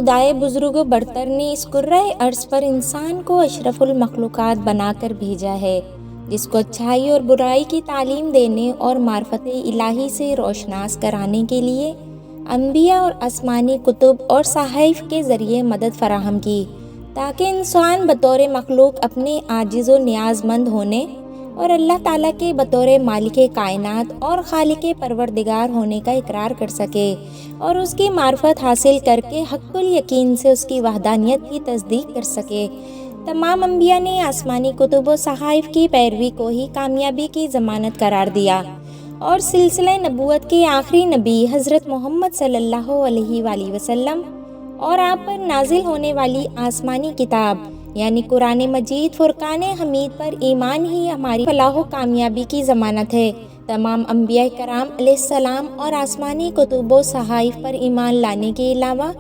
خدائے بزرگ و برتر نے اس کرۂ ارض پر انسان کو اشرف المخلوقات بنا کر بھیجا ہے، جس کو اچھائی اور برائی کی تعلیم دینے اور معرفت الہی سے روشناس کرانے کے لیے انبیاء اور آسمانی کتب اور صحائف کے ذریعے مدد فراہم کی، تاکہ انسان بطور مخلوق اپنے عاجز و نیاز مند ہونے اور اللہ تعالیٰ کے بطور مالک کائنات اور خالق پروردگار ہونے کا اقرار کر سکے اور اس کی معرفت حاصل کر کے حق الیقین سے اس کی وحدانیت کی تصدیق کر سکے۔ تمام انبیاء نے آسمانی کتب و صحائف کی پیروی کو ہی کامیابی کی ضمانت قرار دیا، اور سلسلہ نبوت کے آخری نبی حضرت محمد صلی اللہ علیہ وآلہ وسلم اور آپ پر نازل ہونے والی آسمانی کتاب یعنی قرآن مجید فرقان حمید پر ایمان ہی ہماری فلاح و کامیابی کی ضمانت ہے۔ تمام انبیاء کرام علیہ السلام اور آسمانی کتب و صحائف پر ایمان لانے کے علاوہ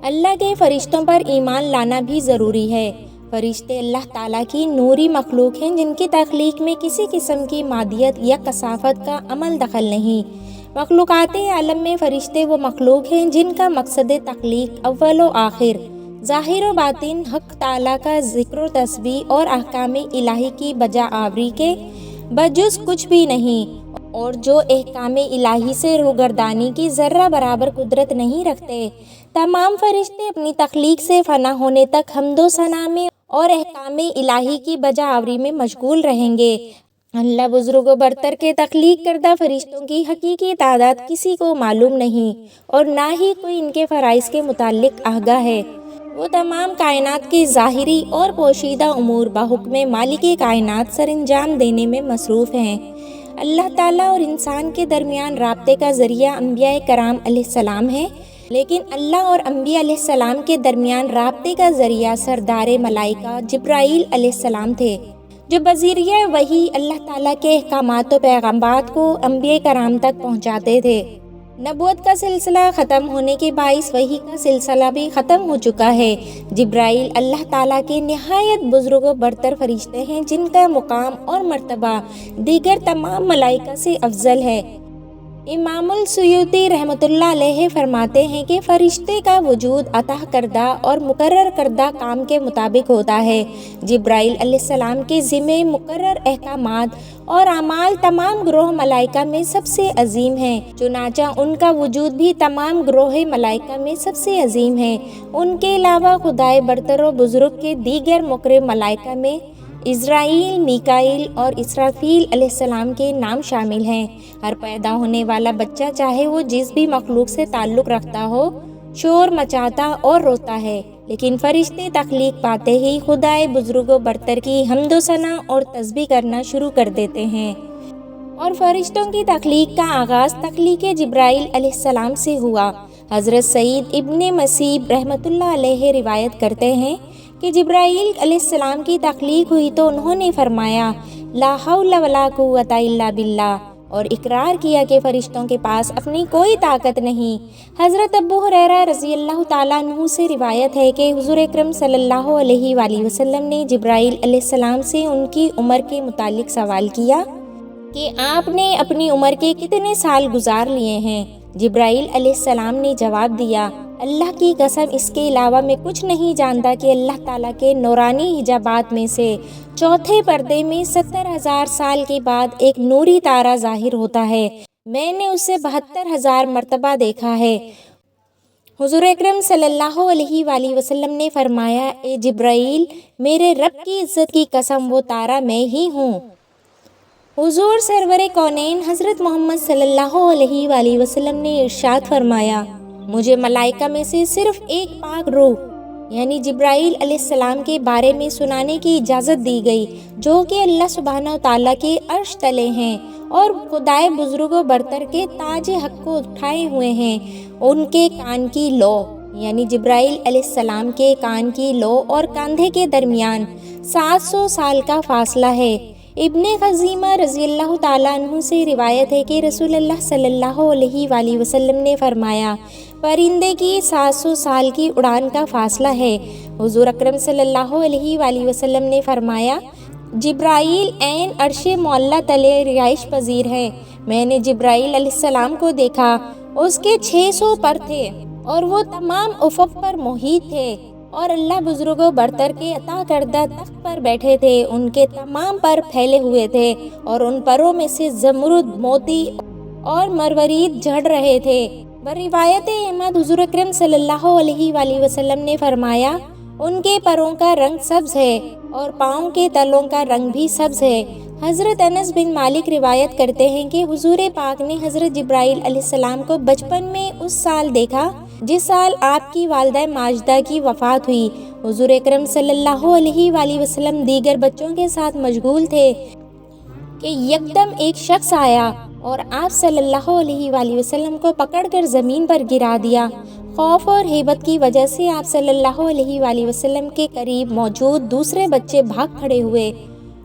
اللہ کے فرشتوں پر ایمان لانا بھی ضروری ہے۔ فرشتے اللہ تعالیٰ کی نوری مخلوق ہیں جن کی تخلیق میں کسی قسم کی مادیت یا کثافت کا عمل دخل نہیں۔ مخلوقات عالم میں فرشتے وہ مخلوق ہیں جن کا مقصد تخلیق اول و آخر، ظاہر و باطن حق تعالیٰ کا ذکر و تسبیح اور احکام الہی کی بجا آوری کے بجز کچھ بھی نہیں، اور جو احکام الہی سے روگردانی کی ذرہ برابر قدرت نہیں رکھتے۔ تمام فرشتے اپنی تخلیق سے فنا ہونے تک حمد و ثنا میں اور احکام الہی کی بجا آوری میں مشغول رہیں گے۔ اللہ بزرگ و برتر کے تخلیق کردہ فرشتوں کی حقیقی تعداد کسی کو معلوم نہیں، اور نہ ہی کوئی ان کے فرائض کے متعلق آگاہ ہے۔ وہ تمام کائنات کے ظاہری اور پوشیدہ امور بحکم مالک کائنات سر انجام دینے میں مصروف ہیں۔ اللہ تعالیٰ اور انسان کے درمیان رابطے کا ذریعہ انبیاء کرام علیہ السلام ہے، لیکن اللہ اور انبیاء علیہ السلام کے درمیان رابطے کا ذریعہ سردار ملائکہ جبرائیل علیہ السلام تھے، جو بذریعہ وحی اللہ تعالیٰ کے احکامات و پیغامات کو انبیاء کرام تک پہنچاتے تھے۔ نبوت کا سلسلہ ختم ہونے کے باعث وحی کا سلسلہ بھی ختم ہو چکا ہے۔ جبرائیل اللہ تعالیٰ کے نہایت بزرگ و برتر فرشتے ہیں جن کا مقام اور مرتبہ دیگر تمام ملائکہ سے افضل ہے۔ امام السیوطی رحمۃ اللہ علیہ فرماتے ہیں کہ فرشتے کا وجود عطا کردہ اور مقرر کردہ کام کے مطابق ہوتا ہے۔ جبرائیل علیہ السلام کے ذمہ مقرر احکامات اور اعمال تمام گروہ ملائکہ میں سب سے عظیم ہیں، چنانچہ ان کا وجود بھی تمام گروہ ملائکہ میں سب سے عظیم ہے۔ ان کے علاوہ خدائے برتر و بزرگ کے دیگر مقرب ملائکہ میں عزرائیل، میکائیل اور اسرافیل علیہ السلام کے نام شامل ہیں۔ ہر پیدا ہونے والا بچہ چاہے وہ جس بھی مخلوق سے تعلق رکھتا ہو شور مچاتا اور روتا ہے، لیکن فرشتے تخلیق پاتے ہی خدائے بزرگ و برتر کی حمد و ثنا اور تسبیح کرنا شروع کر دیتے ہیں۔ اور فرشتوں کی تخلیق کا آغاز تخلیق جبرائیل علیہ السلام سے ہوا۔ حضرت سعید ابن مسیب رحمۃ اللہ علیہ روایت کرتے ہیں کہ جبرائیل علیہ السلام کی تخلیق ہوئی تو انہوں نے فرمایا لا حول ولا قوۃ الا باللہ، اور اقرار کیا کہ فرشتوں کے پاس اپنی کوئی طاقت نہیں۔ حضرت ابو ہریرہ رضی اللہ تعالیٰ عنہ سے روایت ہے کہ حضور اکرم صلی اللہ علیہ وآلہ وسلم نے جبرائیل علیہ السلام سے ان کی عمر کے متعلق سوال کیا کہ آپ نے اپنی عمر کے کتنے سال گزار لیے ہیں؟ جبرائیل علیہ السلام نے جواب دیا، اللہ کی قسم اس کے علاوہ میں کچھ نہیں جانتا کہ اللہ تعالیٰ کے نورانی حجابات میں سے چوتھے پردے میں 70,000 سال کے بعد ایک نوری تارہ ظاہر ہوتا ہے، میں نے اسے 72,000 مرتبہ دیکھا ہے۔ حضور اکرم صلی اللہ علیہ وآلہ وسلم نے فرمایا، اے جبرائیل، میرے رب کی عزت کی قسم وہ تارہ میں ہی ہوں۔ حضور سرور کونین حضرت محمد صلی اللہ علیہ وآلہ وسلم نے ارشاد فرمایا، مجھے ملائکہ میں سے صرف ایک پاک روح یعنی جبرائیل علیہ السلام کے بارے میں سنانے کی اجازت دی گئی، جو کہ اللہ سبحانہ و تعالیٰ کے عرش تلے ہیں اور خدائے بزرگ و برتر کے تاج حق کو اٹھائے ہوئے ہیں۔ ان کے کان کی لو یعنی جبرائیل علیہ السلام کے کان کی لو اور کاندھے کے درمیان 700 سال کا فاصلہ ہے۔ ابن خزیمہ رضی اللہ تعالیٰ عنہ سے روایت ہے کہ رسول اللہ صلی اللہ علیہ وآلہ وسلم نے فرمایا، پرندے کی 700 سال کی اڑان کا فاصلہ ہے۔ حضور اکرم صلی اللہ علیہ وآلہ وسلم نے فرمایا، جبرائیل عین عرش معلیٰ تلے رہائش پذیر ہے۔ میں نے جبرائیل علیہ السلام کو دیکھا، اس کے 600 پر تھے اور وہ تمام افق پر محیط تھے، اور اللہ بزرگوں برتر کے عطا کردہ تخت پر بیٹھے تھے، ان کے تمام پر پھیلے ہوئے تھے اور ان پروں میں سے زمرد، موتی اور مروارید جھڑ رہے تھے۔ بروایت احمد حضور اکرم صلی اللہ علیہ وآلہ وسلم نے فرمایا، ان کے پروں کا رنگ سبز ہے اور پاؤں کے تلوں کا رنگ بھی سبز ہے۔ حضرت انس بن مالک روایت کرتے ہیں کہ حضور پاک نے حضرت جبرائیل علیہ السلام کو بچپن میں اس سال دیکھا جس سال آپ کی والدہ ماجدہ کی وفات ہوئی۔ حضور اکرم صلی اللہ علیہ وآلہ وسلم دیگر بچوں کے ساتھ مشغول تھے کہ یکدم ایک شخص آیا اور آپ صلی اللہ علیہ وآلہ وسلم کو پکڑ کر زمین پر گرا دیا۔ خوف اور ہیبت کی وجہ سے آپ صلی اللہ علیہ وآلہ وسلم کے قریب موجود دوسرے بچے بھاگ کھڑے ہوئے۔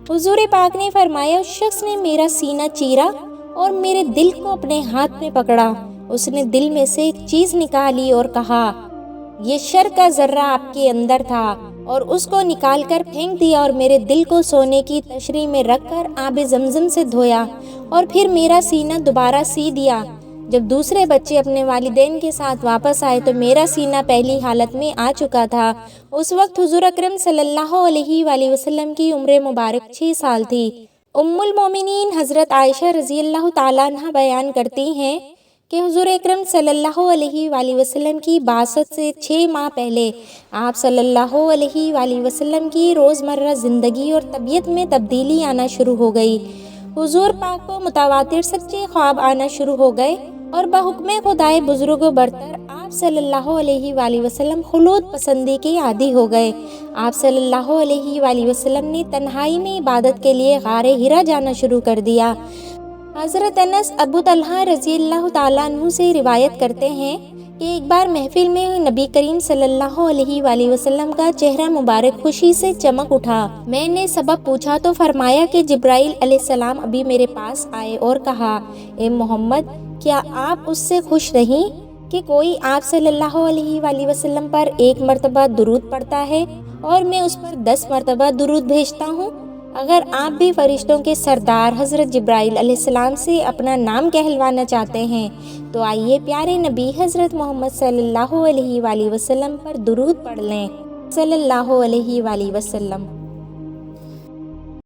حضور پاک نے فرمایا، اس شخص نے میرا سینہ چیرا اور میرے دل کو اپنے ہاتھ میں پکڑا۔ اس نے دل میں سے ایک چیز نکالی اور کہا، یہ شر کا ذرہ آپ کے اندر تھا، اور اس کو نکال کر پھینک دیا اور میرے دل کو سونے کی تشریح میں رکھ کر آب زمزم سے دھویا اور پھر میرا سینہ دوبارہ سی دیا۔ جب دوسرے بچے اپنے والدین کے ساتھ واپس آئے تو میرا سینہ پہلی حالت میں آ چکا تھا۔ اس وقت حضور اکرم صلی اللہ علیہ وآلہ وسلم کی عمر مبارک 6 سال تھی۔ ام المومنین حضرت عائشہ رضی اللہ تعالیٰ عنہ بیان کرتی ہیں کہ حضور اکرم صلی اللہ علیہ وآلہ وسلم کی بعثت سے 6 ماہ پہلے آپ صلی اللہ علیہ وآلہ وسلم کی روزمرہ زندگی اور طبیعت میں تبدیلی آنا شروع ہو گئی۔ حضور پاک کو متواتر سچے خواب آنا شروع ہو گئے اور بحکم خدائے بزرگ و برتر آپ صلی اللہ علیہ وآلہ وسلم خلود پسندی کے عادی ہو گئے۔ آپ صلی اللہ علیہ وآلہ وسلم نے تنہائی میں عبادت کے لیے غار حرا جانا شروع کر دیا۔ حضرت انس ابو طلحہ رضی اللہ تعالیٰ عنہ سے روایت کرتے ہیں کہ ایک بار محفل میں نبی کریم صلی اللہ علیہ وآلہ وسلم کا چہرہ مبارک خوشی سے چمک اٹھا۔ میں نے سبب پوچھا تو فرمایا کہ جبرائیل علیہ السلام ابھی میرے پاس آئے اور کہا، اے محمد، کیا آپ اس سے خوش نہیں کہ کوئی آپ صلی اللہ علیہ وآلہ وسلم پر 1 مرتبہ درود پڑھتا ہے اور میں اس پر 10 مرتبہ درود بھیجتا ہوں؟ اگر آپ بھی فرشتوں کے سردار حضرت جبرائیل علیہ السلام سے اپنا نام کہلوانا چاہتے ہیں تو آئیے پیارے نبی حضرت محمد صلی اللہ علیہ وآلہ وسلم پر درود پڑھ لیں، صلی اللہ علیہ وآلہ وسلم۔